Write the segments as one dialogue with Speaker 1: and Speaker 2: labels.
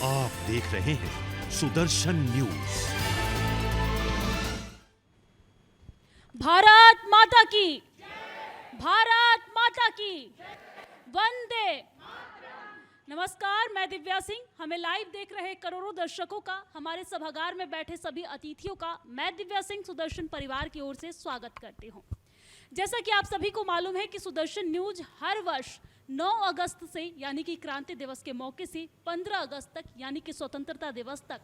Speaker 1: आप देख रहे हैं सुदर्शन न्यूज।
Speaker 2: भारत माता की, भारत माता की, वंदे। नमस्कार, मैं दिव्या सिंह। हमें लाइव देख रहे करोड़ों दर्शकों का, हमारे सभागार में बैठे सभी अतिथियों का मैं दिव्या सिंह सुदर्शन परिवार की ओर से स्वागत करती हूं। जैसा कि आप सभी को मालूम है कि सुदर्शन न्यूज हर वर्ष 9 अगस्त से यानी कि क्रांति दिवस के मौके से 15 अगस्त तक यानी कि स्वतंत्रता दिवस तक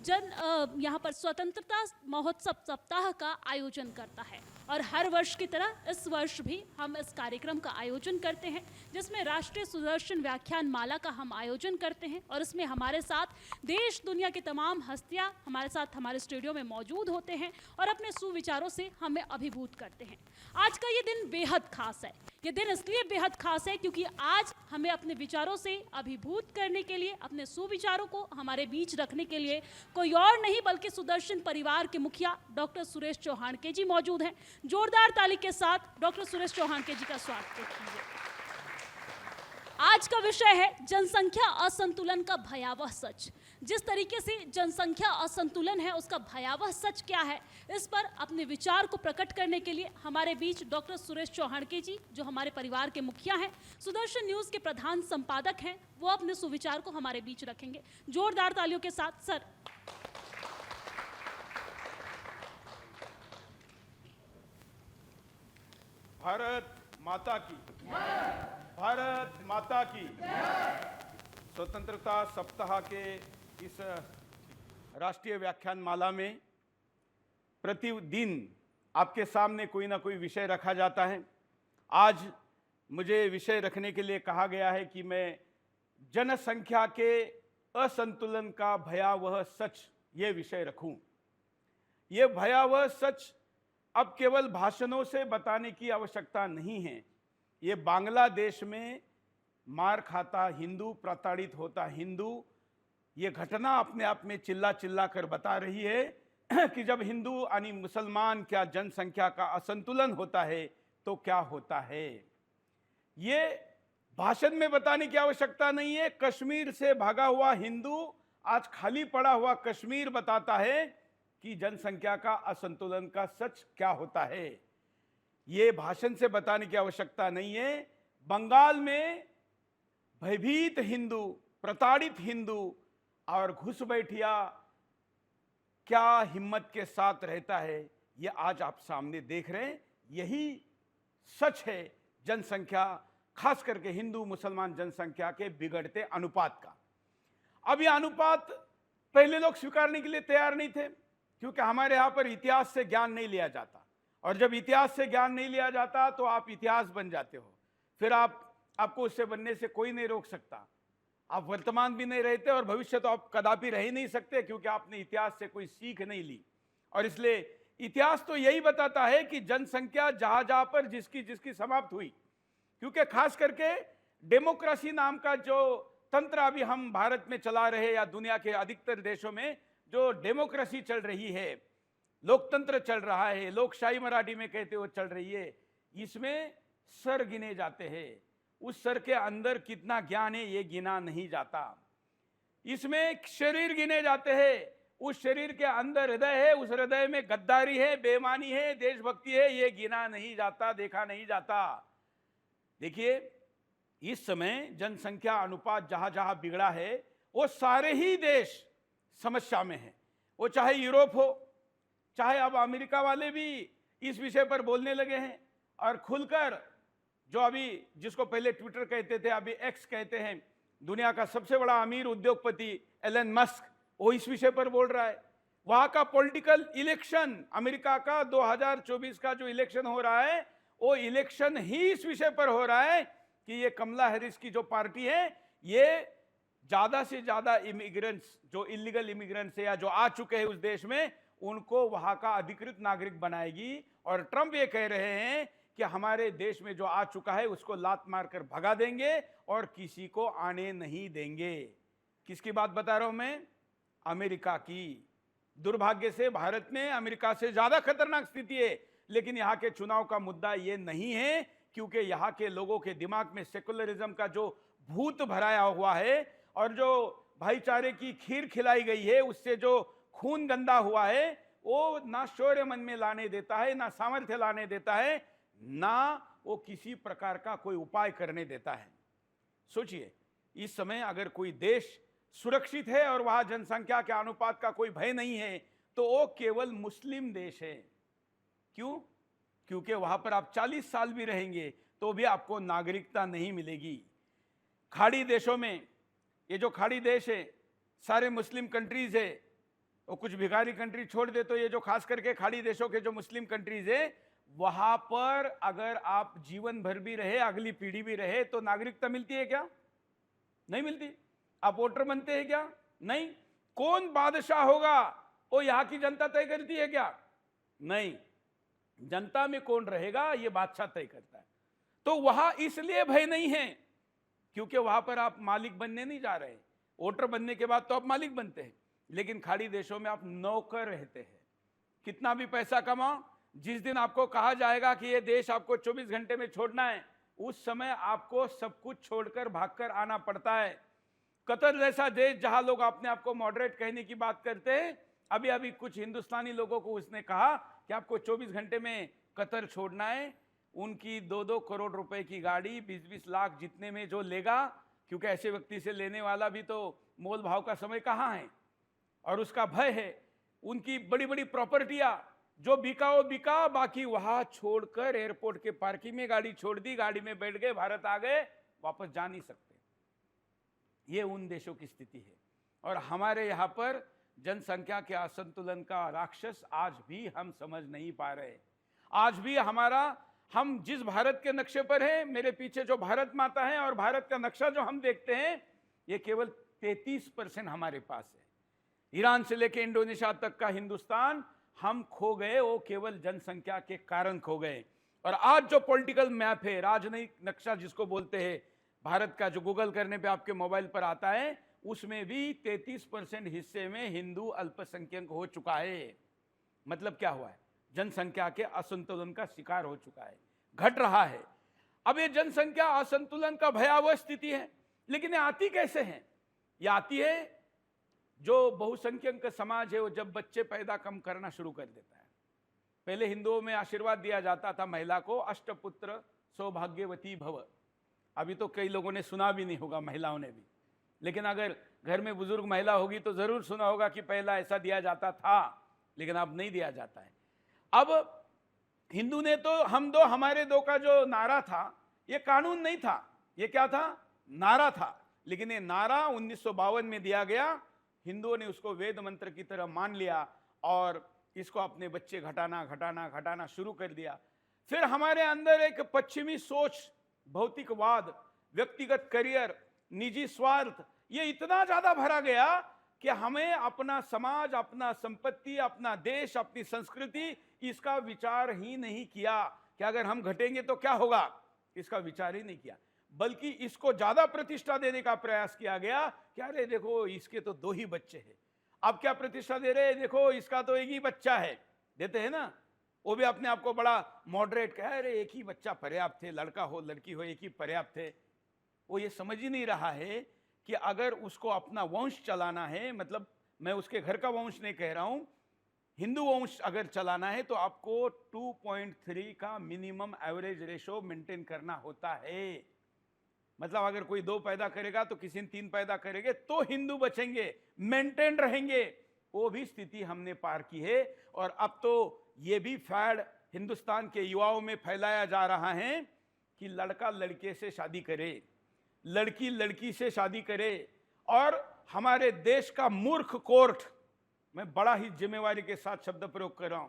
Speaker 2: यहाँ पर स्वतंत्रता महोत्सव सप्ताह का आयोजन करता है। और हर वर्ष की तरह इस वर्ष भी हम इस कार्यक्रम का आयोजन करते हैं, जिसमें राष्ट्रीय सुदर्शन व्याख्यान माला का हम आयोजन करते हैं। और इसमें हमारे साथ देश दुनिया की तमाम हस्तियां हमारे साथ हमारे स्टूडियो में मौजूद होते हैं और अपने सुविचारों से हमें अभिभूत करते हैं। आज का ये दिन बेहद खास है। ये दिन इसलिए बेहद खास है क्योंकि आज हमें अपने विचारों से अभिभूत करने के लिए, अपने सुविचारों को हमारे बीच रखने के लिए कोई और नहीं बल्कि सुदर्शन परिवार के मुखिया डॉक्टर सुरेश चौहान के जी मौजूद हैं। जोरदार ताली के साथ डॉक्टर सुरेश चौहान के जी का स्वागत कीजिए। आज का विषय है जनसंख्या असंतुलन का भयावह सच। जिस तरीके से जनसंख्या असंतुलन है उसका भयावह सच क्या है, इस पर अपने विचार को प्रकट करने के लिए हमारे बीच डॉक्टर सुरेश चौहान के जी, जो हमारे परिवार के मुखिया हैं, सुदर्शन न्यूज के प्रधान संपादक हैं, वो अपने सुविचार को हमारे बीच रखेंगे। जोरदार तालियों के साथ सर।
Speaker 3: भारत माता की, भारत माता की। स्वतंत्रता सप्ताह के इस राष्ट्रीय व्याख्यान माला में प्रतिदिन आपके सामने कोई ना कोई विषय रखा जाता है। आज मुझे विषय रखने के लिए कहा गया है कि मैं जनसंख्या के असंतुलन का भयावह सच ये विषय रखूं। ये भयावह सच अब केवल भाषणों से बताने की आवश्यकता नहीं है। ये बांग्लादेश में मार खाता हिंदू, प्रताड़ित होता हिंदू, ये घटना अपने आप में चिल्ला चिल्ला कर बता रही है कि जब हिंदू यानी मुसलमान क्या जनसंख्या का असंतुलन होता है तो क्या होता है। ये भाषण में बताने की आवश्यकता नहीं है। कश्मीर से भागा हुआ हिंदू आज खाली पड़ा हुआ कश्मीर बताता है कि जनसंख्या का असंतुलन का सच क्या होता है। ये भाषण से बताने की आवश्यकता नहीं है। बंगाल में भयभीत हिंदू, प्रताड़ित हिंदू और घुसपैठिया क्या हिम्मत के साथ रहता है, ये आज आप सामने देख रहे हैं। यही सच है जनसंख्या, खास करके हिंदू मुसलमान जनसंख्या के बिगड़ते अनुपात का। अब यह अनुपात पहले लोग स्वीकारने के लिए तैयार नहीं थे, क्योंकि हमारे यहां पर इतिहास से ज्ञान नहीं लिया जाता। और जब इतिहास से ज्ञान नहीं लिया जाता तो आप इतिहास बन जाते हो, फिर आपको उससे बनने से कोई नहीं रोक सकता। आप वर्तमान भी नहीं रहते और भविष्य तो आप कदापि रह ही नहीं सकते, क्योंकि आपने इतिहास से कोई सीख नहीं ली। और इसलिए इतिहास तो यही बताता है कि जनसंख्या जहां जहां पर जिसकी जिसकी समाप्त हुई, क्योंकि खास करके डेमोक्रेसी नाम का जो तंत्र अभी हम भारत में चला रहे या दुनिया के अधिकतर देशों में जो डेमोक्रेसी चल रही है, लोकतंत्र चल रहा है, लोकशाही मराठी में कहते हुए चल रही है, इसमें सर गिने जाते हैं। उस सर के अंदर कितना ज्ञान है ये गिना नहीं जाता। इसमें शरीर गिने जाते हैं, उस शरीर के अंदर हृदय है, उस हृदय में गद्दारी है, बेईमानी है, देशभक्ति है, ये गिना नहीं जाता, देखा नहीं जाता। देखिए, इस समय जनसंख्या अनुपात जहां जहां बिगड़ा है वो सारे ही देश समस्या में है। वो चाहे यूरोप हो, चाहे अब अमेरिका वाले भी इस विषय पर बोलने लगे हैं और खुलकर, जो अभी जिसको पहले ट्विटर कहते थे अभी एक्स कहते हैं, दुनिया का सबसे बड़ा अमीर उद्योगपति एलन मस्क, वो इस विषय पर बोल रहा है। वहां का पॉलिटिकल इलेक्शन, अमेरिका का 2024 का जो इलेक्शन हो रहा है, वो इलेक्शन ही इस विषय पर हो रहा है कि ये कमला हैरिस की जो पार्टी है, ये ज्यादा से ज्यादा इमिग्रेंट्स, जो इलीगल इमिग्रेंट्स है या जो आ चुके हैं उस देश में, उनको वहां का अधिकृत नागरिक बनाएगी। और ट्रंप ये कह रहे हैं कि हमारे देश में जो आ चुका है उसको लात मारकर भगा देंगे और किसी को आने नहीं देंगे। किसकी बात बता रहा हूं मैं? अमेरिका की। दुर्भाग्य से भारत में अमेरिका से ज्यादा खतरनाक स्थिति है, लेकिन यहां के चुनाव का मुद्दा ये नहीं है, क्योंकि यहां के लोगों के दिमाग में सेकुलरिज्म का जो भूत भराया हुआ है और जो भाईचारे की खीर खिलाई गई है, उससे जो खून गंदा हुआ है, वो ना शौर्य मन में लाने देता है, ना सामर्थ्य लाने देता है, ना वो किसी प्रकार का कोई उपाय करने देता है। सोचिए, इस समय अगर कोई देश सुरक्षित है और वहां जनसंख्या के अनुपात का कोई भय नहीं है, तो वो केवल मुस्लिम देश है। क्यों? क्योंकि वहां पर आप 40 साल भी रहेंगे तो भी आपको नागरिकता नहीं मिलेगी। खाड़ी देशों में, ये जो खाड़ी देश है, सारे मुस्लिम कंट्रीज है, वो कुछ भिखारी कंट्री छोड़ दे तो ये जो खास करके खाड़ी देशों के जो मुस्लिम कंट्रीज है, वहां पर अगर आप जीवन भर भी रहे, अगली पीढ़ी भी रहे, तो नागरिकता मिलती है क्या? नहीं मिलती। आप वोटर बनते हैं क्या? नहीं। कौन बादशाह होगा वो यहां की जनता तय करती है क्या? नहीं। जनता में कौन रहेगा ये बादशाह तय करता है। तो वहां इसलिए भय नहीं है क्योंकि वहां पर आप मालिक बनने नहीं जा रहे। वोटर बनने के बाद तो आप मालिक बनते हैं, लेकिन खाड़ी देशों में आप नौकर रहते हैं। कितना भी पैसा कमाओ, जिस दिन आपको कहा जाएगा कि ये देश आपको 24 घंटे में छोड़ना है, उस समय आपको सब कुछ छोड़कर भागकर आना पड़ता है। कतर जैसा देश जहां लोग अपने आप को मॉडरेट कहने की बात करते हैं, अभी अभी कुछ हिंदुस्तानी लोगों को उसने कहा कि आपको 24 घंटे में कतर छोड़ना है। उनकी 2-2 करोड़ रुपए की गाड़ी 20-20 लाख जितने में जो लेगा, क्योंकि ऐसे व्यक्ति से लेने वाला भी तो मोल भाव का समय कहाँ है, और उसका भय है। उनकी बड़ी बड़ी प्रॉपर्टियां जो बिका वो बिका, बाकी वहां छोड़कर एयरपोर्ट के पार्किंग में गाड़ी छोड़ दी, गाड़ी में बैठ गए, भारत आ गए, वापस जा नहीं सकते। ये उन देशों की स्थिति है। और हमारे यहाँ पर जनसंख्या के असंतुलन का राक्षस आज भी हम समझ नहीं पा रहे। आज भी हम जिस भारत के नक्शे पर हैं, मेरे पीछे जो भारत माता है और भारत का नक्शा जो हम देखते हैं, ये केवल 33% हमारे पास है। ईरान से लेकर इंडोनेशिया तक का हिंदुस्तान हम खो गए, वो केवल जनसंख्या के कारण खो गए। और आज जो पॉलिटिकल मैप है, राजनयिक नक्शा जिसको बोलते हैं, भारत का जो गूगल करने पे आपके मोबाइल पर आता है, उसमें भी 33% हिस्से में हिंदू अल्पसंख्यक हो चुका है। मतलब क्या हुआ है? जनसंख्या के असंतुलन का शिकार हो चुका है, घट रहा है। अब ये जनसंख्या असंतुलन का भयावह स्थिति है, लेकिन ये आती कैसे है? ये आती है, जो बहुसंख्यक समाज है वो जब बच्चे पैदा कम करना शुरू कर देता है। पहले हिंदुओं में आशीर्वाद दिया जाता था महिला को, अष्टपुत्र सौभाग्यवती भव। अभी तो कई लोगों ने सुना भी नहीं होगा, महिलाओं ने भी, लेकिन अगर घर में बुजुर्ग महिला होगी तो जरूर सुना होगा कि पहला ऐसा दिया जाता था, लेकिन अब नहीं दिया जाता है। अब हिंदू ने तो हम दो हमारे दो का जो नारा था, ये कानून नहीं था, ये क्या था? नारा था। लेकिन ये नारा 1952 में दिया गया, हिंदुओं ने उसको वेद मंत्र की तरह मान लिया और इसको अपने बच्चे घटाना शुरू कर दिया। फिर हमारे अंदर एक पश्चिमी सोच, भौतिकवाद, व्यक्तिगत करियर, निजी स्वार्थ, ये इतना ज्यादा भरा गया कि हमें अपना समाज, अपना संपत्ति, अपना देश, अपनी संस्कृति, इसका विचार ही नहीं किया कि अगर हम घटेंगे तो क्या होगा, इसका विचार ही नहीं किया। बल्कि इसको ज्यादा प्रतिष्ठा देने का प्रयास किया गया कि अरे देखो इसके तो 2 ही बच्चे हैं। अब क्या प्रतिष्ठा दे रहे हैं? देखो इसका तो 1 ही बच्चा है, देते हैं ना, वो भी अपने आप को बड़ा मॉडरेट कह, अरे 1 ही बच्चा पर्याप्त है, लड़का हो लड़की हो 1 ही पर्याप्त है। वो ये समझ ही नहीं रहा है कि अगर उसको अपना वंश चलाना है, मतलब मैं उसके घर का वंश नहीं कह रहा हूं, हिंदू वंश अगर चलाना है तो आपको 2.3 का मिनिमम एवरेज रेशो मेंटेन करना होता है। मतलब अगर कोई 2 पैदा करेगा तो किसी ने 3 पैदा करेंगे तो हिंदू बचेंगे, मेंटेन रहेंगे। वो भी स्थिति हमने पार की है। और अब तो ये भी फैड हिंदुस्तान के युवाओं में फैलाया जा रहा है कि लड़का लड़के से शादी करे, लड़की लड़की से शादी करे। और हमारे देश का मूर्ख कोर्ट, मैं बड़ा ही जिम्मेवारी के साथ शब्द प्रयोग कर रहा हूं,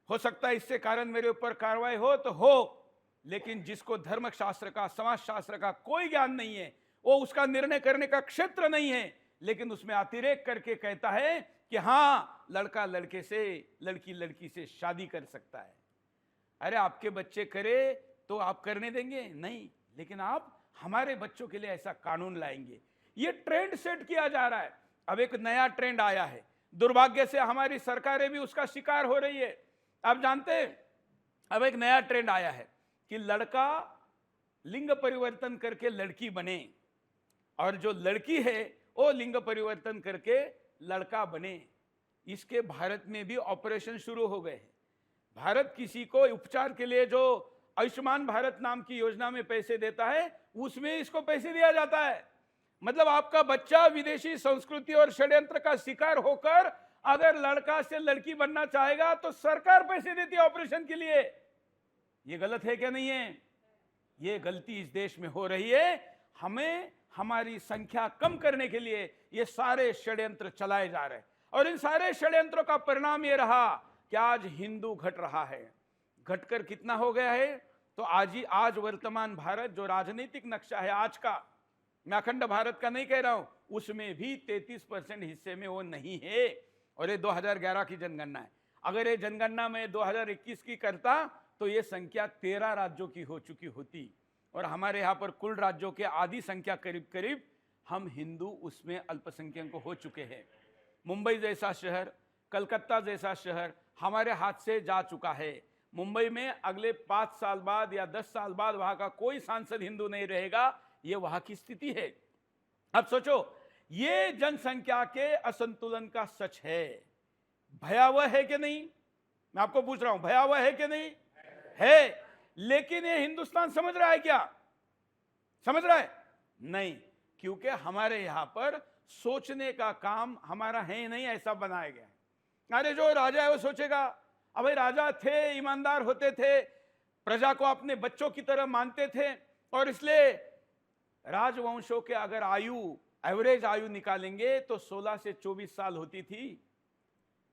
Speaker 3: हो सकता है इससे कारण मेरे ऊपर कार्रवाई हो तो हो, लेकिन जिसको धर्मशास्त्र का, समाजशास्त्र का कोई ज्ञान नहीं है, वो उसका निर्णय करने का क्षेत्र नहीं है, लेकिन उसमें अतिरेक करके कहता है कि हाँ लड़का लड़के से, लड़की लड़की से शादी कर सकता है। अरे आपके बच्चे करे तो आप करने देंगे? नहीं, लेकिन आप हमारे बच्चों के लिए ऐसा कानून लाएंगे। ये ट्रेंड सेट किया जा रहा है। अब एक नया ट्रेंड आया है, दुर्भाग्य से हमारी सरकारें भी उसका शिकार हो रही है। आप जानते हैं, अब एक नया ट्रेंड आया है कि लड़का लिंग परिवर्तन करके लड़की बने, और जो लड़की है वो लिंग परिवर्तन करके लड़का बने। इसके भारत में भी ऑपरेशन शुरू हो गए हैं। भारत किसी को उपचार के लिए जो आयुष्मान भारत नाम की योजना में पैसे देता है, उसमें इसको पैसे दिया जाता है। मतलब आपका बच्चा विदेशी संस्कृति और षड्यंत्र का शिकार होकर अगर लड़का से लड़की बनना चाहेगा तो सरकार पैसे देती है ऑपरेशन के लिए। ये गलत है क्या? नहीं है। ये गलती इस देश में हो रही है। हमें हमारी संख्या कम करने के लिए ये सारे षड्यंत्र चलाए जा रहे हैं, और इन सारे षड्यंत्रों का परिणाम ये रहा कि आज हिंदू घट रहा है। घटकर कितना हो गया है? तो आज वर्तमान भारत जो राजनीतिक नक्शा है आज का, मैं अखंड भारत का नहीं कह रहा हूं, उसमें भी 33% हिस्से में वो नहीं है। और ये 2011 की जनगणना है। अगर ये जनगणना में 2021 की करता तो ये संख्या 13 राज्यों की हो चुकी होती, और हमारे यहाँ पर कुल राज्यों के आधी संख्या करीब करीब हम हिंदू उसमें अल्पसंख्यक हो चुके हैं। मुंबई जैसा शहर, कलकत्ता जैसा शहर हमारे हाथ से जा चुका है। मुंबई में अगले 5 साल बाद या 10 साल बाद वहां का कोई सांसद हिंदू नहीं रहेगा। ये वहां की स्थिति है। अब सोचो, ये जनसंख्या के असंतुलन का सच है। भयावह है कि नहीं? मैं आपको पूछ रहा हूं, भयावह है कि नहीं? है। लेकिन ये हिंदुस्तान समझ रहा है क्या? समझ रहा है? नहीं, क्योंकि हमारे यहां पर सोचने का काम हमारा है नहीं, ऐसा बनाया गया है। अरे जो राजा है वो सोचेगा, अब राजा थे, ईमानदार होते थे, प्रजा को अपने बच्चों की तरह मानते थे, और इसलिए राजवंशों के अगर एवरेज आयु निकालेंगे तो 16 से 24 साल होती थी।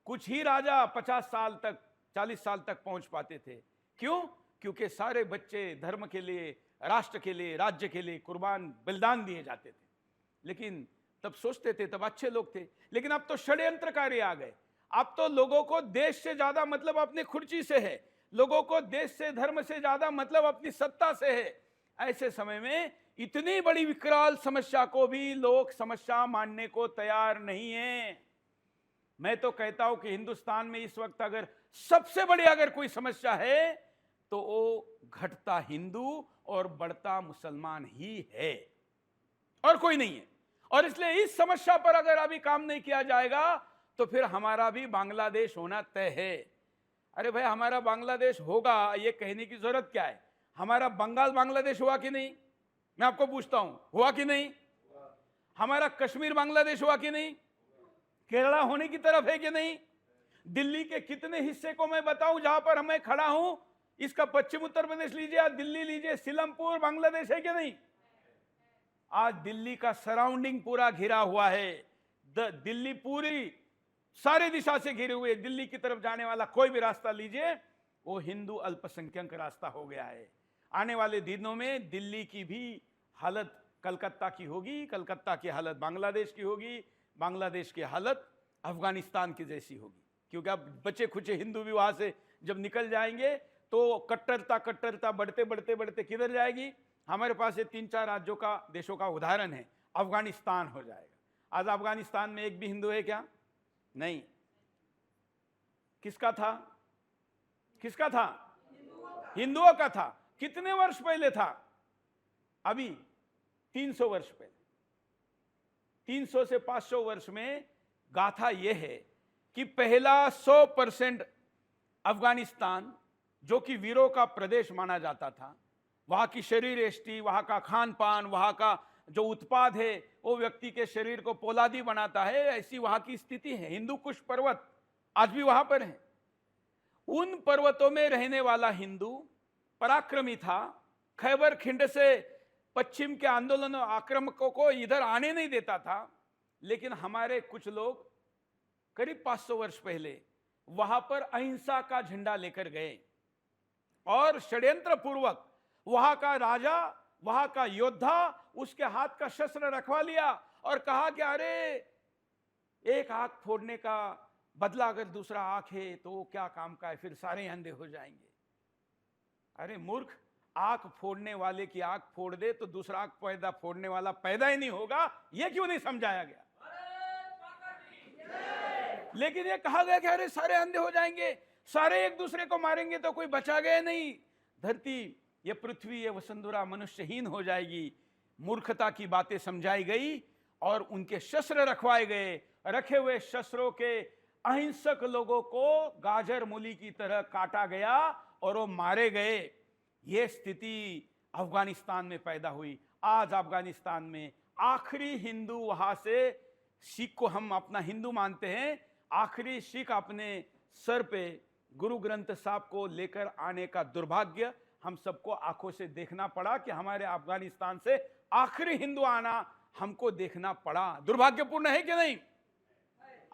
Speaker 3: कुछ ही राजा 50 साल तक, 40 साल तक पहुंच पाते थे। क्यों? क्योंकि सारे बच्चे धर्म के लिए, राष्ट्र के लिए, राज्य के लिए कुर्बान, बलिदान दिए जाते थे। लेकिन तब सोचते थे, तब अच्छे लोग थे। लेकिन अब तो षड्यंत्रकारी आ गए। अब तो लोगों को देश से ज्यादा मतलब अपनी खुर्ची से है, लोगों को देश से, धर्म से ज्यादा मतलब अपनी सत्ता से है। ऐसे समय में इतनी बड़ी विकराल समस्या को भी लोग समस्या मानने को तैयार नहीं है। मैं तो कहता हूं कि हिंदुस्तान में इस वक्त अगर सबसे बड़ी अगर कोई समस्या है तो वो घटता हिंदू और बढ़ता मुसलमान ही है, और कोई नहीं है। और इसलिए इस समस्या पर अगर अभी काम नहीं किया जाएगा तो फिर हमारा भी बांग्लादेश होना तय है। अरे भाई, हमारा बांग्लादेश होगा ये कहने की जरूरत क्या है? हमारा बंगाल बांग्लादेश हुआ कि नहीं? मैं आपको पूछता हूं, हुआ कि नहीं? हमारा कश्मीर बांग्लादेश हुआ कि नहीं? केरला होने की तरफ है कि नहीं? दिल्ली के कितने हिस्से को मैं बताऊं जहां पर मैं खड़ा हूं, इसका पश्चिम उत्तर प्रदेश लीजिए या दिल्ली लीजिए, सीलमपुर बांग्लादेश है कि नहीं? आज दिल्ली का सराउंडिंग पूरा घिरा हुआ है। दिल्ली पूरी सारी दिशा से घिरे हुए, दिल्ली की तरफ जाने वाला कोई भी रास्ता लीजिए वो हिंदू अल्पसंख्यक रास्ता हो गया है। आने वाले दिनों में दिल्ली की भी हालत कलकत्ता की होगी, कलकत्ता की हालत बांग्लादेश की होगी, बांग्लादेश की हालत अफगानिस्तान की जैसी होगी। क्योंकि अब बचे खुचे हिंदू भी वहां से जब निकल जाएंगे तो कट्टरता बढ़ते बढ़ते बढ़ते किधर जाएगी? हमारे पास ये 3-4 राज्यों का, देशों का उदाहरण है, अफगानिस्तान हो जाएगा। आज अफगानिस्तान में एक भी हिंदू है क्या? नहीं। किसका था? किसका था? हिंदुओं का था। कितने वर्ष पहले था? अभी 300 वर्ष पहले। 300 से 500 वर्ष में गाथा यह है कि पहला 100% अफगानिस्तान, जो कि वीरों का प्रदेश माना जाता था, वहां की शरीर यष्टि, वहां का खान पान, वहां का जो उत्पाद है वो व्यक्ति के शरीर को पोलादी बनाता है, ऐसी वहां की स्थिति है। हिंदू कुश पर्वत आज भी वहां पर है। उन पर्वतों में रहने वाला हिंदू पराक्रमी था। खैबर खिंड से पश्चिम के आंदोलन आक्रामकों को इधर आने नहीं देता था। लेकिन हमारे कुछ लोग करीब 500 वर्ष पहले वहां पर अहिंसा का झंडा लेकर गए और षड्यंत्र पूर्वक वहां का राजा, वहां का योद्धा, उसके हाथ का शस्त्र रखवा लिया और कहा कि अरे एक आंख फोड़ने का बदला अगर दूसरा आंख है तो वो क्या काम का है, फिर सारे अंधे हो जाएंगे। अरे मूर्ख, आंख फोड़ने वाले की आंख फोड़ दे तो दूसरा आंख पैदा फोड़ने वाला पैदा ही नहीं होगा, ये क्यों नहीं समझाया गया? लेकिन ये कहा गया कि अरे सारे अंधे हो जाएंगे, सारे एक दूसरे को मारेंगे तो कोई बचा गया नहीं, धरती, ये पृथ्वी, ये वसुंधरा मनुष्यहीन हो जाएगी। मूर्खता की बातें समझाई गई और उनके शस्त्र रखवाए गए। रखे हुए शस्त्रों के अहिंसक लोगों को गाजर मूली की तरह काटा गया और वो मारे गए। ये स्थिति अफगानिस्तान में पैदा हुई। आज अफगानिस्तान में आखिरी हिंदू, वहां से सिख को हम अपना हिंदू मानते हैं, आखिरी सिख अपने सर पे गुरु ग्रंथ साहब को लेकर आने का दुर्भाग्य हम सबको आंखों से देखना पड़ा कि हमारे अफगानिस्तान से आखिरी हिंदू आना हमको देखना पड़ा। दुर्भाग्यपूर्ण है कि नहीं?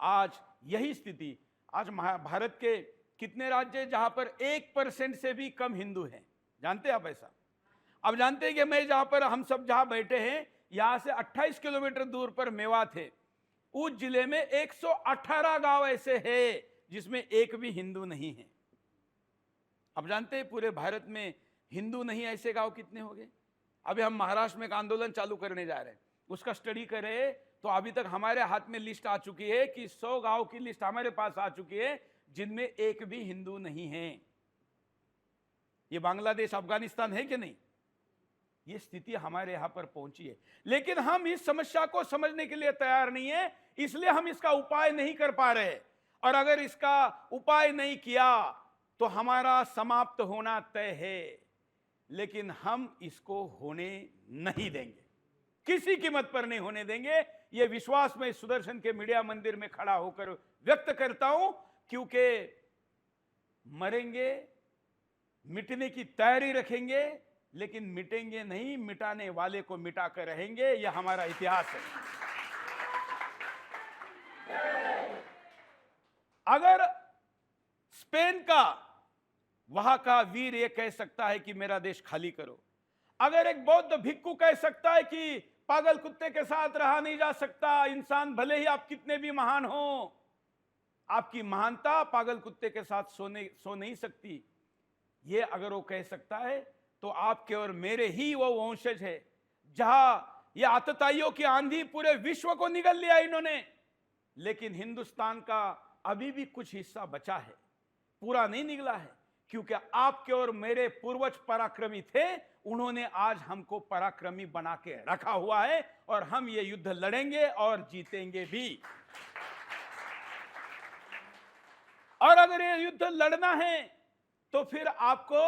Speaker 3: आज यही स्थिति, आज भारत के कितने राज्य जहां पर 1% से भी कम हिंदू हैं, जानते हैं आप ऐसा? अब जानते हैं कि मैं जहां पर हम सब जहां बैठे हैं, यहां से 28 किलोमीटर दूर पर मेवात है। उस जिले में 118 गांव ऐसे हैं जिसमें एक भी हिंदू नहीं है। अब जानते हैं पूरे भारत में हिंदू नहीं ऐसे गांव कितने हो गए? अभी हम महाराष्ट्र में एक आंदोलन चालू करने जा रहे हैं, उसका स्टडी करें तो अभी तक हमारे हाथ में लिस्ट आ चुकी है कि 100 गांव की लिस्ट हमारे पास आ चुकी है जिनमें एक भी हिंदू नहीं है। ये बांग्लादेश, अफगानिस्तान है कि नहीं? ये स्थिति हमारे यहां पर पहुंची है, लेकिन हम इस समस्या को समझने के लिए तैयार नहीं है, इसलिए हम इसका उपाय नहीं कर पा रहे। और अगर इसका उपाय नहीं किया तो हमारा समाप्त होना तय है, लेकिन हम इसको होने नहीं देंगे, किसी कीमत पर नहीं होने देंगे। यह विश्वास मैं सुदर्शन के मीडिया मंदिर में खड़ा होकर व्यक्त करता हूं, क्योंकि मरेंगे, मिटने की तैयारी रखेंगे, लेकिन मिटेंगे नहीं, मिटाने वाले को मिटाकर रहेंगे। यह हमारा इतिहास है। अगर स्पेन का, वहां का वीर यह कह सकता है कि मेरा देश खाली करो, अगर एक बौद्ध भिक्षु कह सकता है कि पागल कुत्ते के साथ रहा नहीं जा सकता, इंसान भले ही आप कितने भी महान हो, आपकी महानता पागल कुत्ते के साथ सो नहीं सकती, ये अगर वो कह सकता है तो आपके और मेरे ही वो वंशज है। जहां ये आतताइयों की आंधी पूरे विश्व को निगल लिया इन्होंने, लेकिन हिंदुस्तान का अभी भी कुछ हिस्सा बचा है, पूरा नहीं निकला है, क्योंकि आपके और मेरे पूर्वज पराक्रमी थे, उन्होंने आज हमको पराक्रमी बना के रखा हुआ है और हम ये युद्ध लड़ेंगे और जीतेंगे भी। और अगर ये युद्ध लड़ना है तो फिर आपको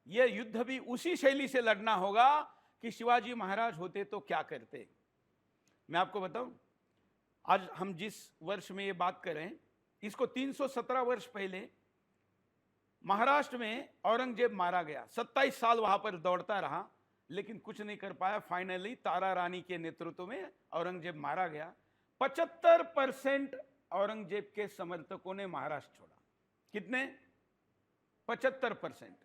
Speaker 3: ये युद्ध भी उसी शैली से लड़ना होगा कि शिवाजी महाराज होते तो क्या करते। मैं आपको बताऊं, आज हम जिस वर्ष में ये बात कर रहे हैं, इसको 317 वर्ष पहले महाराष्ट्र में औरंगजेब मारा गया। 27 साल वहां पर दौड़ता रहा, लेकिन कुछ नहीं कर पाया। फाइनली तारा रानी के नेतृत्व में औरंगजेब मारा गया। 75% औरंगजेब के समर्थकों ने महाराष्ट्र छोड़ा। कितने? 75%।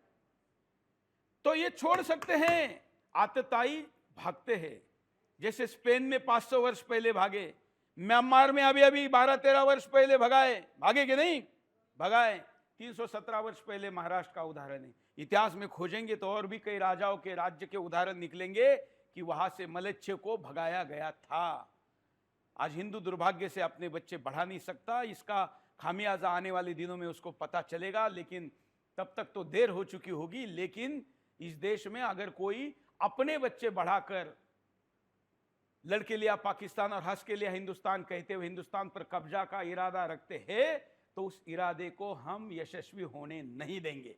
Speaker 3: तो ये छोड़ सकते हैं, आतताई भागते हैं, जैसे स्पेन में 500 वर्ष पहले भागे, म्यांमार में अभी अभी 12-13 वर्ष पहले भागे कि नहीं भगाए। 317 वर्ष पहले महाराष्ट्र का उदाहरण है। इतिहास में खोजेंगे तो और भी कई राजाओं के राज्य के उदाहरण निकलेंगे कि वहां से मलेच्छ को भगाया गया था। आज हिंदू दुर्भाग्य से अपने बच्चे बढ़ा नहीं सकता, इसका खामियाजा आने वाले दिनों में उसको पता चलेगा, लेकिन तब तक तो देर हो चुकी होगी। लेकिन इस देश में अगर कोई अपने बच्चे बढ़ाकर लड़ के लिया पाकिस्तान और हंस के लिया हिंदुस्तान कहते हुए हिंदुस्तान पर कब्जा का इरादा रखते हैं, तो उस इरादे को हम यशस्वी होने नहीं देंगे।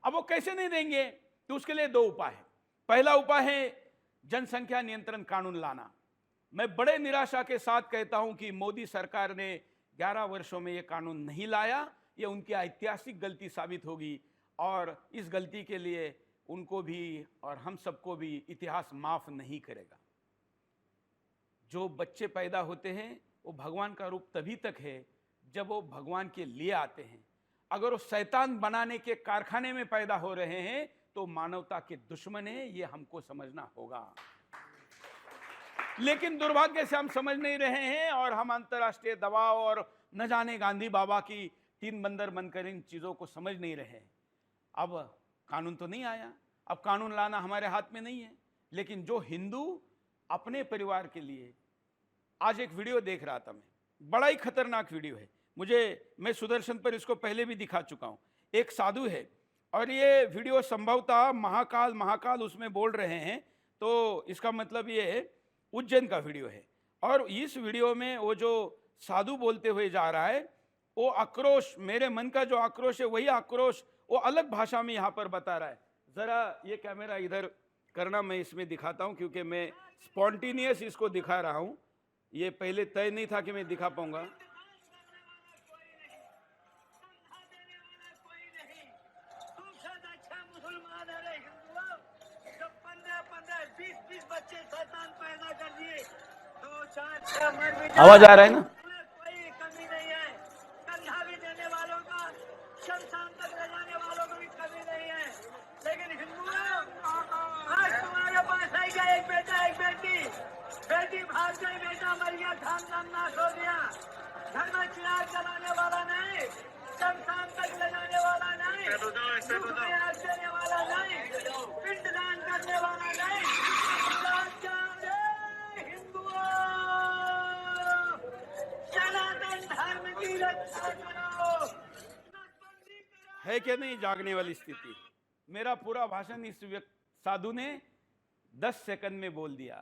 Speaker 3: अब वो कैसे नहीं देंगे? तो उसके लिए 2 उपाय है। पहला उपाय है जनसंख्या नियंत्रण कानून लाना। मैं बड़े निराशा के साथ कहता हूं कि मोदी सरकार ने 11 वर्षों में यह कानून नहीं लाया। यह उनकी ऐतिहासिक गलती साबित होगी और इस गलती के लिए उनको भी और हम सबको भी इतिहास माफ नहीं करेगा। जो बच्चे पैदा होते हैं वो भगवान का रूप तभी तक है जब वो भगवान के लिए आते हैं। अगर वो शैतान बनाने के कारखाने में पैदा हो रहे हैं तो मानवता के दुश्मन हैं, ये हमको समझना होगा। लेकिन दुर्भाग्य से हम समझ नहीं रहे हैं और हम अंतर्राष्ट्रीय दबाव और न जाने गांधी बाबा की 3 बंदर बनकर इन चीजों को समझ नहीं रहे। अब कानून तो नहीं आया, अब कानून लाना हमारे हाथ में नहीं है, लेकिन जो हिंदू अपने परिवार के लिए, आज एक वीडियो देख रहा था मैं, बड़ा ही खतरनाक वीडियो है। मैं सुदर्शन पर इसको पहले भी दिखा चुका हूं। एक साधु है और ये वीडियो संभवतः महाकाल उसमें बोल रहे हैं, तो इसका मतलब ये उज्जैन का वीडियो है। और इस वीडियो में वो जो साधु बोलते हुए जा रहा है, वो आक्रोश, मेरे मन का जो आक्रोश है वही आक्रोश वो अलग भाषा में यहाँ पर बता रहा है। जरा ये कैमरा इधर करना, मैं इसमें दिखाता हूँ, क्योंकि मैं स्पॉन्टेनियस इसको दिखा रहा हूँ। ये पहले तय नहीं था कि मैं दिखा पाऊंगा। आवाज आ रहा है ना?
Speaker 4: कोई कमी नहीं है, कंधा भी देने वालों का, शमशान तक ले जाने वालों को भी कमी नहीं है। लेकिन हिंदुओं, आज तुम्हारे पास आई गया एक बेटा एक बेटी, बेटी भाग गई, बेटा मर गया, खानदान नाश हो गया। घर में चिराग जलाने वाला नहीं, शमशान तक ले जाने वाला नहीं, दुख में आग देने वाला नहीं, पिंडदान करने वाला नहीं।
Speaker 3: है कि नहीं जागने वाली स्थिति? मेरा पूरा भाषण इस साधु ने 10 सेकंड में बोल दिया।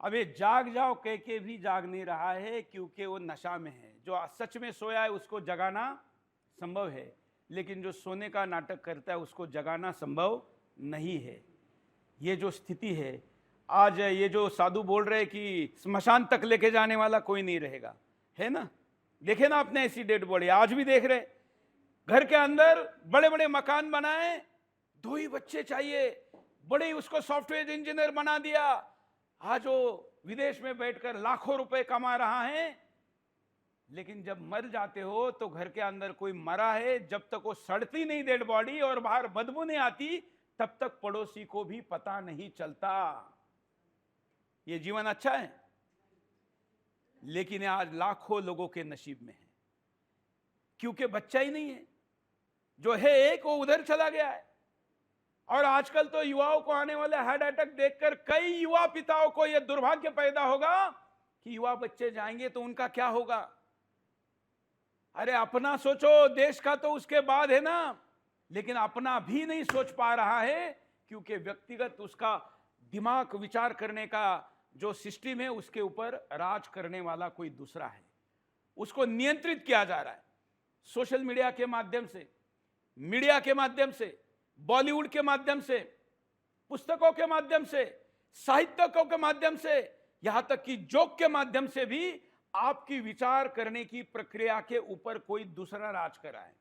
Speaker 3: अब ये जाग जाओ कह के भी जाग नहीं रहा है, क्योंकि वो नशा में है। जो सच में सोया है उसको जगाना संभव है, लेकिन जो सोने का नाटक करता है उसको जगाना संभव नहीं है। ये जो स्थिति है आज, ये जो साधु बोल रहे कि स्मशान तक लेके जाने वाला कोई नहीं रहेगा, है ना? देखे ना आपने ऐसी डेड बॉडी, आज भी देख रहे। घर के अंदर बड़े बड़े मकान बनाए, 2 ही बच्चे चाहिए, बड़े उसको सॉफ्टवेयर इंजीनियर बना दिया। आज वो विदेश में बैठकर लाखों रुपए कमा रहा है, लेकिन जब मर जाते हो तो घर के अंदर कोई मरा है, जब तक वो सड़ती नहीं डेड बॉडी और बाहर बदबू नहीं आती, तब तक पड़ोसी को भी पता नहीं चलता। ये जीवन अच्छा है, लेकिन आज लाखों लोगों के नसीब में है, क्योंकि बच्चा ही नहीं है। जो है एक, वो उधर चला गया है। और आजकल तो युवाओं को आने वाले हार्ट अटैक देखकर कई युवा पिताओं को यह दुर्भाग्य पैदा होगा कि युवा बच्चे जाएंगे तो उनका क्या होगा। अरे अपना सोचो, देश का तो उसके बाद है ना, लेकिन अपना भी नहीं सोच पा रहा है, क्योंकि व्यक्तिगत उसका दिमाग, विचार करने का जो सिस्टम है, उसके ऊपर राज करने वाला कोई दूसरा है। उसको नियंत्रित किया जा रहा है सोशल मीडिया के माध्यम से, मीडिया के माध्यम से, बॉलीवुड के माध्यम से, पुस्तकों के माध्यम से, साहित्यकों के माध्यम से, यहां तक कि जोक के माध्यम से भी आपकी विचार करने की प्रक्रिया के ऊपर कोई दूसरा राज कर रहा है।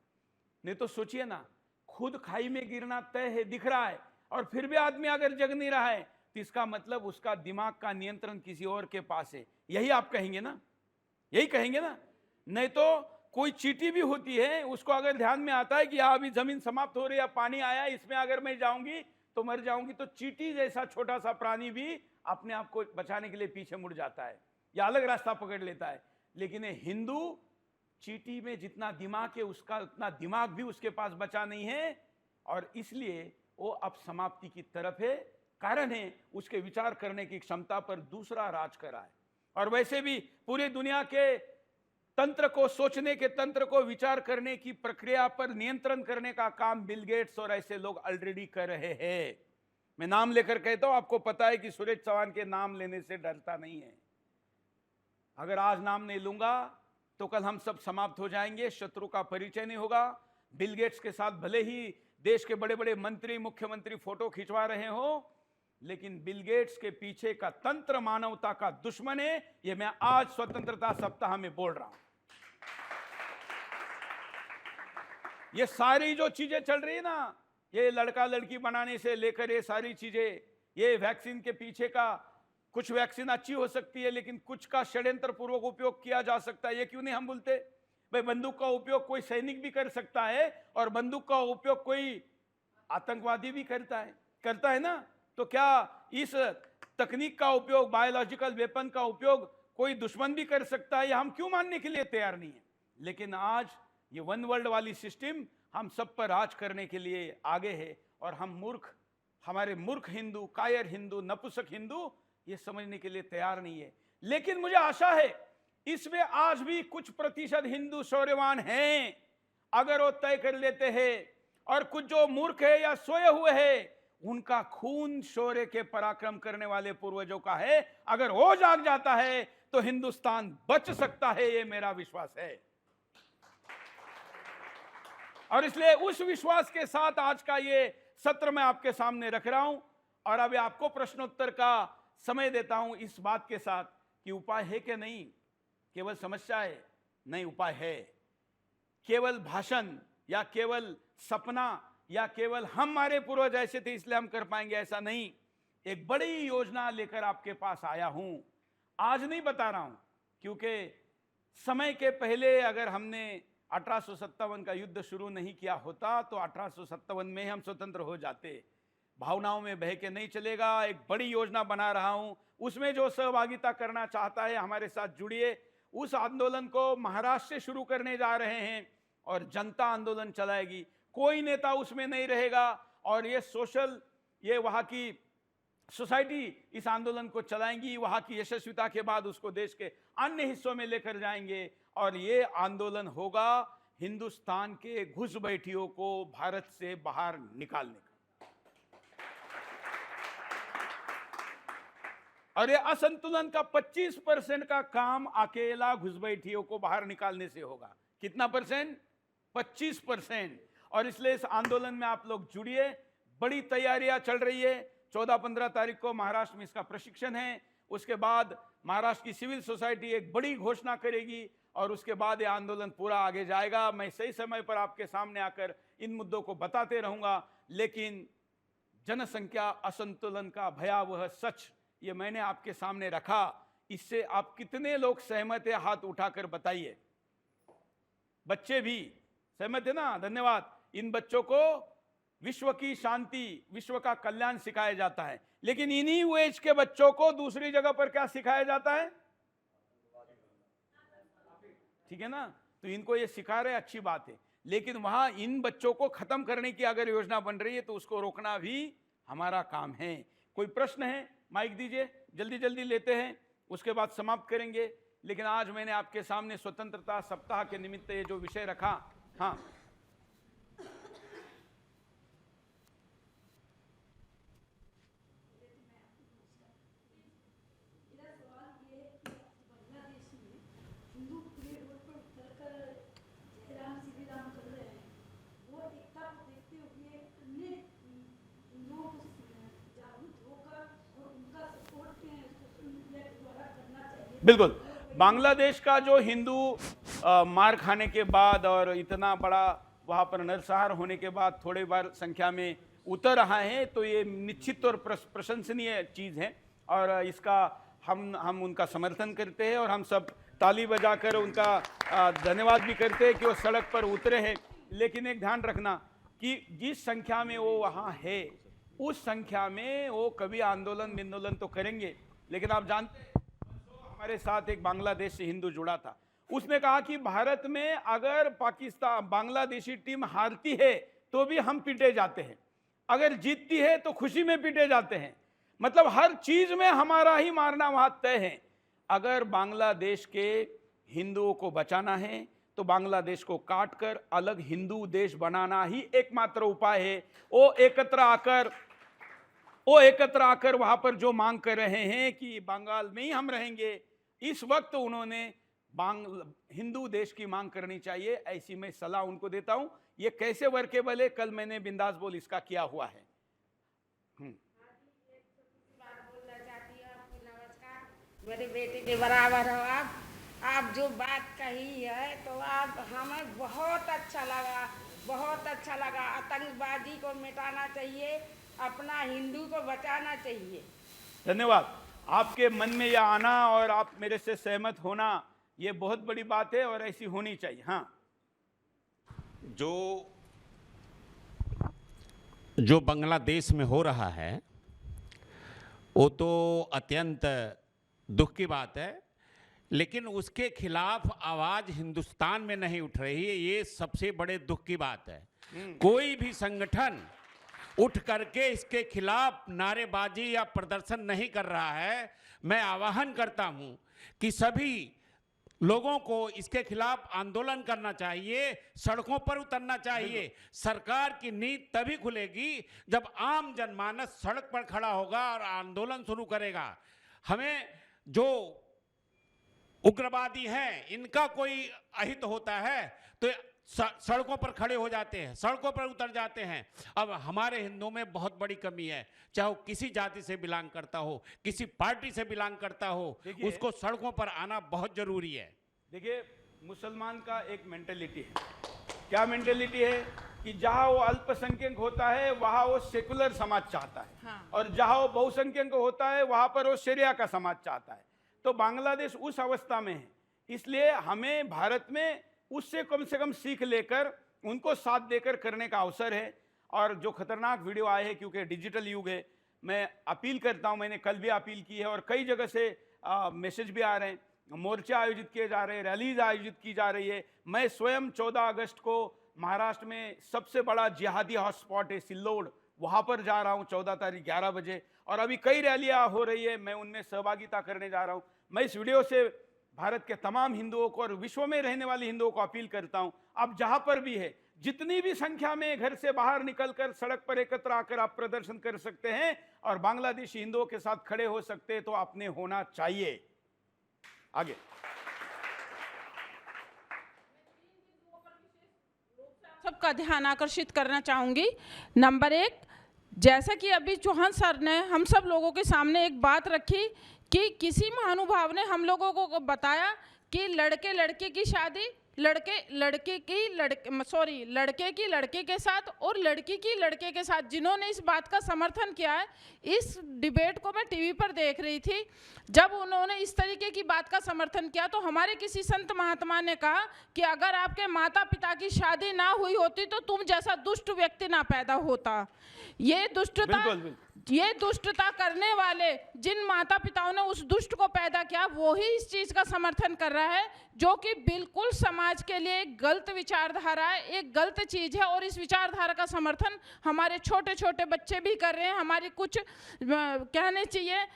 Speaker 3: नहीं तो सोचिए ना, खुद खाई में गिरना तय है, दिख रहा है, और फिर भी आदमी अगर जग नहीं रहा है तो इसका मतलब उसका दिमाग का नियंत्रण किसी और के पास है। यही आप कहेंगे ना? यही कहेंगे ना? नहीं तो कोई चींटी भी होती है, उसको अगर ध्यान में आता है कि यहाँ अभी जमीन समाप्त हो रही है, पानी आया, इसमें अगर मैं जाऊंगी तो मर जाऊंगी, तो चींटी जैसा छोटा सा प्राणी भी अपने आप को बचाने के लिए पीछे मुड़ जाता है या अलग रास्ता पकड़ लेता है। लेकिन हिंदू, चींटी में जितना दिमाग है उसका उतना दिमाग भी उसके पास बचा नहीं है, और इसलिए वो अब समाप्ति की तरफ है। कारण है उसके विचार करने की क्षमता पर दूसरा राज कर रहा है। और वैसे भी पूरी दुनिया के तंत्र को, सोचने के तंत्र को, विचार करने की प्रक्रिया पर नियंत्रण करने का काम बिल गेट्स और ऐसे लोग ऑलरेडी कर रहे हैं। मैं नाम लेकर कहता हूं, आपको पता है कि सुरेश चौहान के नाम लेने से डरता नहीं है। अगर आज नाम नहीं लूंगा तो कल हम सब समाप्त हो जाएंगे, शत्रु का परिचय नहीं होगा। बिल गेट्स के साथ भले ही देश के बड़े बड़े मंत्री, मुख्यमंत्री फोटो खिंचवा रहे हो, लेकिन बिल गेट्स के पीछे का तंत्र मानवता का दुश्मन है। यह मैं आज स्वतंत्रता सप्ताह में बोल रहा हूं। ये सारी जो चीजें चल रही है ना, ये लड़का लड़की बनाने से लेकर ये सारी चीजें, ये वैक्सीन के पीछे का, कुछ वैक्सीन अच्छी हो सकती है लेकिन कुछ का षड्यंत्र पूर्वक उपयोग किया जा सकता है। ये क्यों नहीं हम बोलते? भाई बंदूक का उपयोग कोई सैनिक भी कर सकता है, और बंदूक का उपयोग कोई आतंकवादी भी करता है ना। तो क्या इस तकनीक का उपयोग, बायोलॉजिकल वेपन का उपयोग कोई दुश्मन भी कर सकता है? या हम क्यों मानने के लिए तैयार नहीं है? लेकिन आज ये वन वर्ल्ड वाली सिस्टम हम सब पर राज करने के लिए आगे है, और हम मूर्ख, हमारे मूर्ख हिंदू, कायर हिंदू, नपुंसक हिंदू ये समझने के लिए तैयार नहीं है। लेकिन मुझे आशा है इसमें आज भी कुछ प्रतिशत हिंदू शौर्यवान हैं। अगर वो तय कर लेते हैं, और कुछ जो मूर्ख है या सोए हुए हैं उनका खून शौर्य के पराक्रम करने वाले पूर्वजों का है। अगर वो जाग जाता है तो हिंदुस्तान बच सकता है, ये मेरा विश्वास है। और इसलिए उस विश्वास के साथ आज का ये सत्र मैं आपके सामने रख रहा हूं। और अभी आपको प्रश्नोत्तर का समय देता हूं इस बात के साथ कि उपाय है कि नहीं। केवल समस्या है नहीं, उपाय है। केवल भाषण या केवल सपना या केवल हमारे पूर्वज ऐसे थे इसलिए हम कर पाएंगे, ऐसा नहीं। एक बड़ी योजना लेकर आपके पास आया हूं। आज नहीं बता रहा हूं क्योंकि समय के पहले अगर हमने 1857 का युद्ध शुरू नहीं किया होता तो 1857 में हम स्वतंत्र हो जाते। भावनाओं में बह के नहीं चलेगा। एक बड़ी योजना बना रहा हूं, उसमें जो सहभागिता करना चाहता है हमारे साथ जुड़िए। उस आंदोलन को महाराष्ट्र से शुरू करने जा रहे हैं और जनता आंदोलन चलाएगी। कोई नेता उसमें नहीं रहेगा और ये वहां की सोसाइटी इस आंदोलन को चलाएंगी। वहां की यशस्विता के बाद उसको देश के अन्य हिस्सों में लेकर जाएंगे और ये आंदोलन होगा हिंदुस्तान के घुसपैठियों को भारत से बाहर निकालने का। और ये असंतुलन का 25% का काम अकेला घुसपैठियों को बाहर निकालने से होगा। कितना परसेंट? 25%। और इसलिए इस आंदोलन में आप लोग जुड़िए। बड़ी तैयारियां चल रही है। 14-15 तारीख को महाराष्ट्र में इसका प्रशिक्षण है। उसके बाद महाराष्ट्र की सिविल सोसाइटी एक बड़ी घोषणा करेगी और उसके बाद ये आंदोलन पूरा आगे जाएगा। मैं सही समय पर आपके सामने आकर इन मुद्दों को बताते रहूंगा। लेकिन जनसंख्या असंतुलन का भयावह सच ये मैंने आपके सामने रखा। इससे आप कितने लोग सहमत है? हाथ उठाकर बताइए। बच्चे भी सहमत है ना? धन्यवाद। इन बच्चों को विश्व की शांति, विश्व का कल्याण सिखाया जाता है। लेकिन इन्हीं एज के बच्चों को दूसरी जगह पर क्या सिखाया जाता है? ठीक है ना? तो इनको ये सिखा रहे, अच्छी बात है। लेकिन वहां इन बच्चों को खत्म करने की अगर योजना बन रही है तो उसको रोकना भी हमारा काम है। कोई प्रश्न है? माइक दीजिए, जल्दी जल्दी लेते हैं, उसके बाद समाप्त करेंगे। लेकिन आज मैंने आपके सामने स्वतंत्रता सप्ताह के निमित्त ये जो विषय रखा। हाँ, बिल्कुल। बांग्लादेश का जो हिंदू मार खाने के बाद और इतना बड़ा वहाँ पर नरसंहार होने के बाद थोड़े बार संख्या में उतर रहा है, तो ये निश्चित और प्रशंसनीय चीज़ है और इसका हम उनका समर्थन करते हैं और हम सब ताली बजाकर उनका धन्यवाद भी करते हैं कि वो सड़क पर उतरे हैं। लेकिन एक ध्यान रखना कि जिस संख्या में वो वहाँ है उस संख्या में वो कभी आंदोलन तो करेंगे। लेकिन आप जानते हैं हमारे साथ एक बांग्लादेश से हिंदू जुड़ा था, उसने कहा कि भारत में अगर बांग्लादेशी टीम हारती है तो भी हम पीटे जाते हैं, अगर जीतती है तो खुशी में पीटे जाते हैं। मतलब हर चीज में हमारा ही मारना वहां तय है। अगर बांग्लादेश के हिंदुओं को बचाना है तो बांग्लादेश को काटकर अलग हिंदू देश बनाना ही एकमात्र उपाय है। वो एकत्र आकर वहां पर जो मांग कर रहे हैं कि बंगाल में ही हम रहेंगे, इस वक्त उन्होंने हिंदू देश की मांग करनी चाहिए, ऐसी मैं सलाह उनको देता हूं। ये कैसे वर्केबल है, कल मैंने बिंदास बोल इसका किया हुआ है।
Speaker 5: मेरे बेटे के बराबर हो आप जो बात कही है तो आप हमें बहुत अच्छा लगा। आतंकवादी को मिटाना चाहिए, अपना हिंदू को बचाना चाहिए।
Speaker 3: धन्यवाद। आपके मन में यह आना और आप मेरे से सहमत होना ये बहुत बड़ी बात है और ऐसी होनी चाहिए। हाँ,
Speaker 6: जो बांग्लादेश में हो रहा है वो तो अत्यंत दुख की बात है, लेकिन उसके खिलाफ आवाज हिंदुस्तान में नहीं उठ रही है। ये सबसे बड़े दुख की बात है। कोई भी संगठन उठ करके इसके खिलाफ नारेबाजी या प्रदर्शन नहीं कर रहा है। मैं आह्वान करता हूं कि सभी लोगों को इसके खिलाफ आंदोलन करना चाहिए, सड़कों पर उतरना चाहिए। सरकार की नींद तभी खुलेगी जब आम जनमानस सड़क पर खड़ा होगा और आंदोलन शुरू करेगा। हमें जो उग्रवादी हैं, इनका कोई अहित होता है तो सड़कों पर खड़े हो जाते हैं, सड़कों पर उतर जाते हैं। अब हमारे हिंदुओं में बहुत बड़ी कमी है, चाहे वो किसी जाति से बिलोंग करता हो, किसी पार्टी से बिलोंग करता हो, उसको सड़कों पर आना बहुत जरूरी है।
Speaker 3: देखिए, मुसलमान का एक मेंटेलिटी है। क्या मेंटेलिटी है कि जहां वो अल्पसंख्यक होता है वहां वो सेकुलर समाज चाहता है।
Speaker 5: हाँ।
Speaker 3: और जहां वो बहुसंख्यक होता है वहां पर वो शरिया का समाज चाहता है। तो बांग्लादेश उस अवस्था में है, इसलिए हमें भारत में उससे कम से कम सीख लेकर उनको साथ देकर करने का अवसर है। और जो खतरनाक वीडियो आए हैं, क्योंकि डिजिटल युग है, मैं अपील करता हूं, मैंने कल भी अपील की है और कई जगह से मैसेज भी आ रहे हैं, मोर्चे आयोजित किए जा रहे हैं, रैलीज आयोजित की जा रही है। मैं स्वयं 14 अगस्त को महाराष्ट्र में सबसे बड़ा जिहादी हॉटस्पॉट है सिल्लोड, वहां पर जा रहा हूं 14 तारीख 11 बजे। और अभी कई रैलियां हो रही है, मैं उनमें सहभागिता करने जा रहा हूं। मैं इस वीडियो से भारत के तमाम हिंदुओं को और विश्व में रहने वाले हिंदुओं को अपील करता हूं, आप जहां पर भी है, जितनी भी संख्या में घर से बाहर निकलकर सड़क पर एकत्र आकर आप प्रदर्शन कर सकते हैं और बांग्लादेशी हिंदुओं के साथ खड़े हो सकते हैं, तो आपने होना चाहिए। आगे
Speaker 5: सबका ध्यान आकर्षित करना चाहूंगी। नंबर 1, जैसा कि अभी चौहान सर ने हम सब लोगों के सामने एक बात रखी कि किसी महानुभाव ने हम लोगों को बताया कि लड़के की लड़के के साथ और लड़की की लड़के के साथ, जिन्होंने इस बात का समर्थन किया है। इस डिबेट को मैं टीवी पर देख रही थी, जब उन्होंने इस तरीके की बात का समर्थन किया तो हमारे किसी संत महात्मा ने कहा कि अगर आपके माता पिता की शादी ना हुई होती तो तुम जैसा दुष्ट व्यक्ति ना पैदा होता। ये दुष्टता करने वाले जिन माता पिताओं ने उस दुष्ट को पैदा किया, वो ही इस चीज का समर्थन कर रहा है, जो कि बिल्कुल समाज के लिए एक गलत विचारधारा है, एक गलत चीज है। और इस विचारधारा का समर्थन हमारे छोटे छोटे बच्चे भी कर रहे हैं। हमारी कुछ कहने चाहिए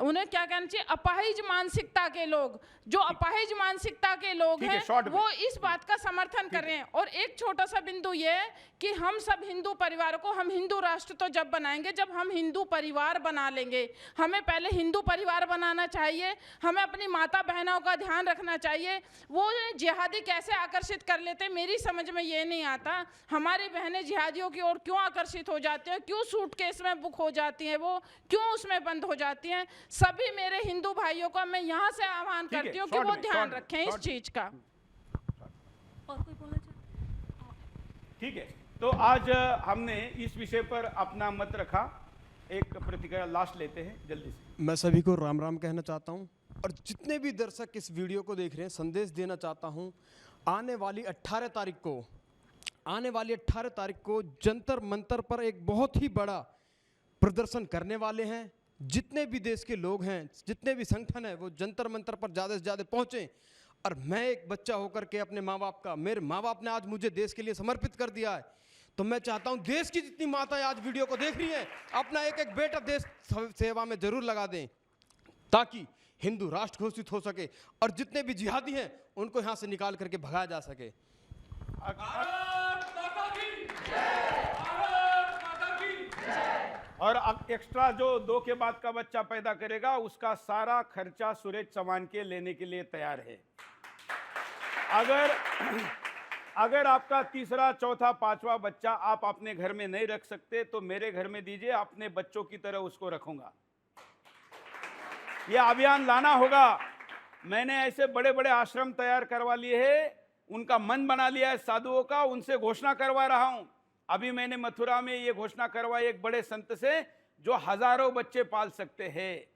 Speaker 5: उन्हें क्या कहना चाहिए, अपाहिज मानसिकता के लोग, जो अपाहिज मानसिकता के लोग हैं, वो इस बात का समर्थन कर रहे हैं। और एक छोटा सा बिंदु ये है कि हम सब हिंदू परिवार को, हम हिंदू राष्ट्र तो जब बनाएंगे जब हम हिंदू परिवार बना लेंगे। हमें पहले हिंदू परिवार बनाना चाहिए, हमें अपनी माता बहनों का ध्यान रखना चाहिए। वो जिहादी कैसे आकर्षित कर लेते हैं मेरी समझ में ये नहीं आता। हमारी बहनें जिहादियों की ओर क्यों आकर्षित हो जाती हैं, क्यों सूटकेस में बुक हो जाती हैं, वो क्यों उसमें बंद हो जाती हैं। सभी मेरे हिंदू भाइयों का मैं यहाँ से आह्वान करती हूँ कि वो ध्यान रखें इस चीज का।
Speaker 2: और कोई बोलना चाहता?
Speaker 3: ठीक है, तो आज हमने इस विषय पर अपना मत रखा। एक प्रतिक्रिया लास्ट लेते हैं जल्दी से।
Speaker 7: मैं सभी को राम राम कहना चाहता हूं और जितने भी दर्शक इस वीडियो को देख रहे हैं, संदेश देना चाहता हूं। आने वाली 18 तारीख को जंतर मंतर पर एक बहुत ही बड़ा प्रदर्शन करने वाले हैं। जितने भी देश के लोग हैं, जितने भी संगठन है, वो जंतर मंतर पर ज़्यादा से ज़्यादा पहुँचें। और मैं एक बच्चा होकर के अपने माँ बाप का, मेरे माँ बाप ने आज मुझे देश के लिए समर्पित कर दिया है, तो मैं चाहता हूँ देश की जितनी माताएं आज वीडियो को देख रही हैं, अपना एक एक बेटा देश सेवा में जरूर लगा दें, ताकि हिंदू राष्ट्र घोषित हो सके और जितने भी जिहादी हैं उनको यहाँ से निकाल करके भगाया जा सके।
Speaker 3: और अब एक्स्ट्रा जो 2 के बाद का बच्चा पैदा करेगा, उसका सारा खर्चा सुरेश चौहान के लेने के लिए तैयार है। अगर आपका तीसरा, चौथा, 5वां बच्चा आप अपने घर में नहीं रख सकते तो मेरे घर में दीजिए, अपने बच्चों की तरह उसको रखूंगा। यह अभियान लाना होगा। मैंने ऐसे बड़े बड़े आश्रम तैयार करवा लिए हैं, उनका मन बना लिया है साधुओं का, उनसे घोषणा करवा रहा हूं। अभी मैंने मथुरा में ये घोषणा करवाई एक बड़े संत से, जो हजारों बच्चे पाल सकते हैं।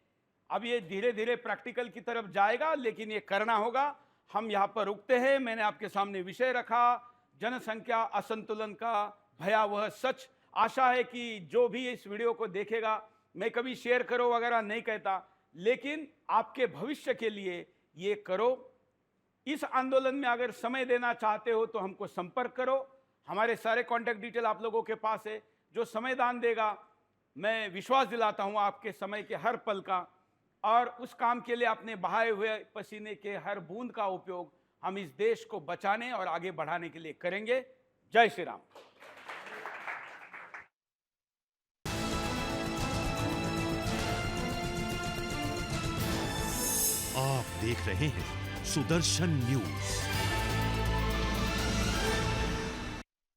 Speaker 3: अब ये धीरे धीरे प्रैक्टिकल की तरफ जाएगा, लेकिन ये करना होगा। हम यहाँ पर रुकते हैं। मैंने आपके सामने विषय रखा, जनसंख्या असंतुलन का भयावह सच। आशा है कि जो भी इस वीडियो को देखेगा, मैं कभी शेयर करो वगैरह नहीं कहता, लेकिन आपके भविष्य के लिए ये करो। इस आंदोलन में अगर समय देना चाहते हो तो हमको संपर्क करो। हमारे सारे कॉन्टैक्ट डिटेल आप लोगों के पास है। जो समय दान देगा, मैं विश्वास दिलाता हूं आपके समय के हर पल का। और उस काम के लिए अपने बहाए हुए पसीने के हर बूंद का उपयोग हम इस देश को बचाने और आगे बढ़ाने के लिए करेंगे। जय श्री राम।
Speaker 1: आप देख रहे हैं सुदर्शन न्यूज।